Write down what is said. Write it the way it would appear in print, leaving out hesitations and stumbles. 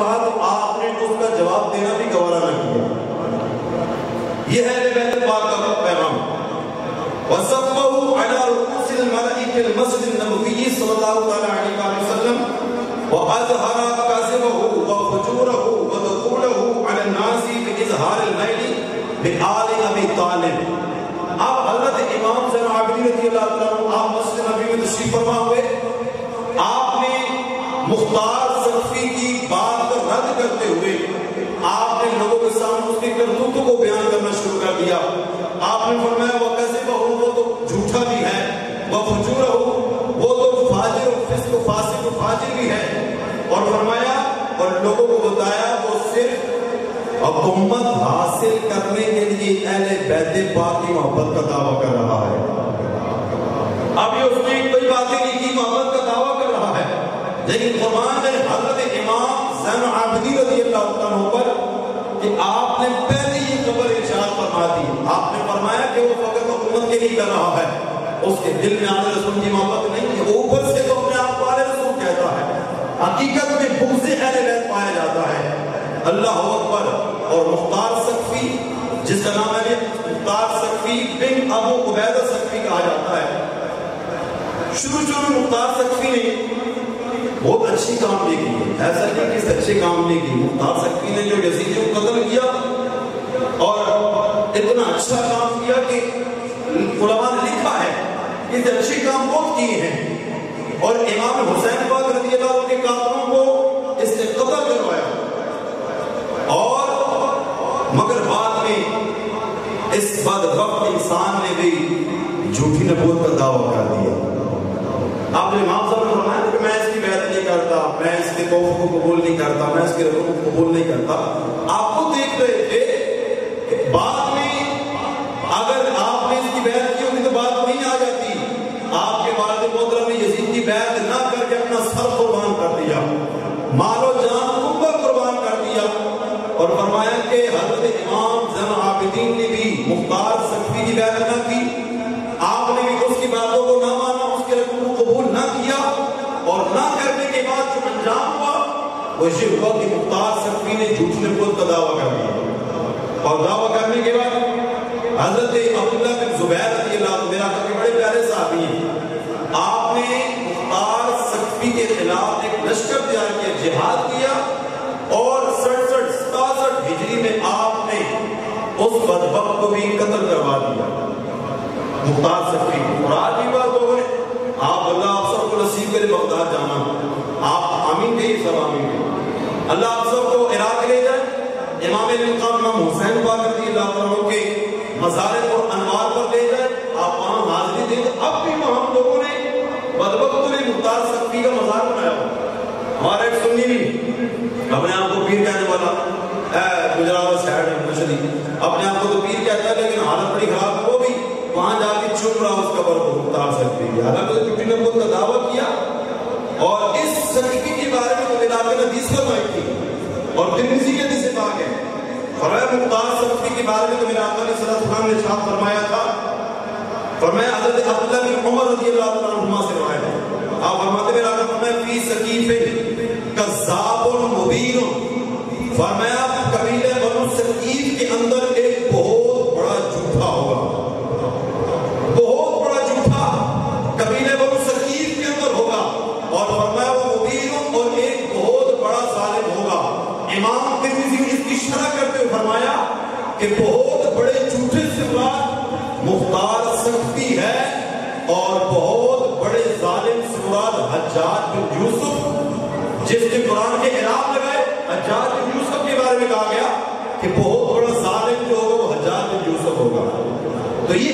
کہا تو آپ نے اس کا جواب دینا بھی گوارا نہ کیا۔ یہ ہے اہل بیت پاک کا پیغام۔ وَصَفَّهُ عَلَى رُؤُوسِ الْمَلَإِ فِي الْمَسْجِدِ النَّبَوِيِّ صلی اللہ علیہ وسلم وَأَظْهَرَ كَذِبَهُ وَفُجُورَهُ وَدُخُولَهُ عَلَى النَّاسِ بِإِظْهَارِ الْمَيْلِ بِآلِ أَبِي طالب۔ اب حضرت امام زین العابدین رضی اللہ عنہ آپ مسجد نبوی میں تشریف فرما ہوئے، آپ نے مختار سقفی کی بات کو رد کرتے ہوئے آپ نے لوگوں کے سامنے اس کی کرتوتوں کو بیان کرنا شروع کر دیا۔ آپ نے فرمایا وَكَذِبَهُ، وہ تو جھوٹا بھی ہے، وَفُجُورَهُ، وہ تو فاجر و فسق و فاسق و فاجر بھی ہے، اور فرمایا اور لوگوں کو بتایا وہ صرف حکومت حاصل کرنے کے لیے اہل بیت پاک کی محبت کا دعویٰ کر رہا ہے۔ اب یہ اس نے کوئی باتیں نہیں کی، محبت کا دعویٰ کر رہا ہے، لیکن قرآن نے حضرت امام زین العابدین رضی اللہ عنہ پر کہ آپ نے پہلے یہ خبر ارشاد فرما دی، آپ نے فرمایا کہ وہ فقط حکومت کے لیے کر رہا ہے، اس کے دل میں آل رسول کی محبت نہیں ہے، اوپر سے تو اپنے آپ کو آل رسول کہتا ہے، حقیقت میں بغض اہل بیت پایا جاتا ہے۔ اللہ اکبر۔ اور مختار سقفی جس کا نام ہے مختار سقفی بن ابو عبیدہ سقفی کہا جاتا ہے، شروع میں مختار سقفی نے بہت اچھی کام نہیں کی، ایسا نہیں کہ اس اچھے کام نہیں کی۔ مختار سقفی نے جو یزید کو قتل کیا اور اتنا اچھا کام کیا کہ علماء نے لکھا ہے کہ اچھے کام بہت کیے ہیں، اور امام حسین پاک رضی اللہ عنہ کے کافروں کو اس نے قتل کروایا، اور مگر بعد میں اس بدبخت انسان نے بھی جھوٹی نبوت کا دعویٰ کر دیا۔ آپ نے امام صاحب نے فرمایا کہ میں اس کی بیعت نہیں کرتا، میں اس کے توفیق کو قبول نہیں کرتا، میں اس کے رکوع کو قبول نہیں کرتا۔ آپ کو دیکھ رہے تھے کہ بعد میں اگر آپ نے اس کی بیعت کی ہوتی تو بات نہیں آ جاتی۔ آپ کے والد محترم نے یزید کی بیعت نہ کر کے اپنا سر قربان کر دیا، مال و جان کو قربان کر دیا، اور فرمایا کہ حضرت امام زین العابدین نے بھی مختار سقفی کی بیعت نہ کی، آپ نے بھی اس کی باتوں کو نہ مانا، اس کے رکوع کو قبول نہ کیا، اور نہ کرنے کے بعد جو انجام ہوا وہ یہ ہوا کہ مختار سقفی نے جھوٹی نبوت کا دعویٰ کر دیا، اور دعویٰ کرنے کے بعد حضرت عبداللہ بن زبیر رضی اللہ عنہ میرا کے بڑے پیارے صحابی ہیں، آپ نے مختار سقفی کے خلاف ایک لشکر تیار کیا، جہاد کیا، اور 67 ہجری میں آپ نے اس بدبخت کو بھی قتل کروا دیا، مختار سقفی کو۔ اور آج بھی بات ہو گئے، آپ اللہ آپ سب کو نصیب کرے بغداد جانا، آپ آمین کہیے، سب آمین کہیے، اللہ آپ سب کو عراق لے جائے، امام مقام امام حسین پاک رضی اللہ عنہ کے مزار اور انوار پر لے جائے، آپ وہاں حاضری دیں۔ اب بھی وہاں ہم لوگوں نے بدبختوں نے مختار سقفی کا مزار بنایا، ہمارا ایک سنی نہیں اپنے آپ کو پیر کہنے والا گجرات سائڈ ہے مشری، اپنے آپ کو تو پیر کہتا ہے، لیکن حالت بڑی خراب ہے، وہ بھی وہاں جا کے چن رہا اس قبر کو مختار سقفی کی، حالانکہ جھوٹی نبوت کا دعویٰ کیا، اور اس سقفی کے بارے میں تو علاقے میں حدیث فرمائی تھی، اور ترمذی کے حدیث پاک ہے، فرمایا مختار سقفی کے بارے میں تو میرے آقا صلی اللہ علیہ وسلم نے ارشاد فرمایا تھا، فرمایا حضرت عبداللہ بن عمر رضی اللہ عنہما سے روایت ہے، آپ فرماتے میرے آقا فرمایا فی سقیف کذاب مبین، فرمایا قبیلہ بنو سقیف کے اندر ایک بہت بڑا جھوٹا ہوگا، بہت بڑا جھوٹا قبیلہ بنو سقیف کے اندر ہوگا، اور فرمایا وہ مبین، اور ایک بہت بڑا ظالم ہوگا۔ امام ترمذی نے اس کی شرح کرتے ہوئے فرمایا کہ بہت بڑے جھوٹے سے مراد مختار سقفی ہے، اور بہت بڑے ظالم سے مراد حجاج بن یوسف، جس نے قرآن کے اعراب لگائے، حجاج بن یوسف کے بارے میں کہا گیا کہ بہت بڑا ظالم جو ہوگا وہ حجاج بن یوسف ہوگا۔ تو یہ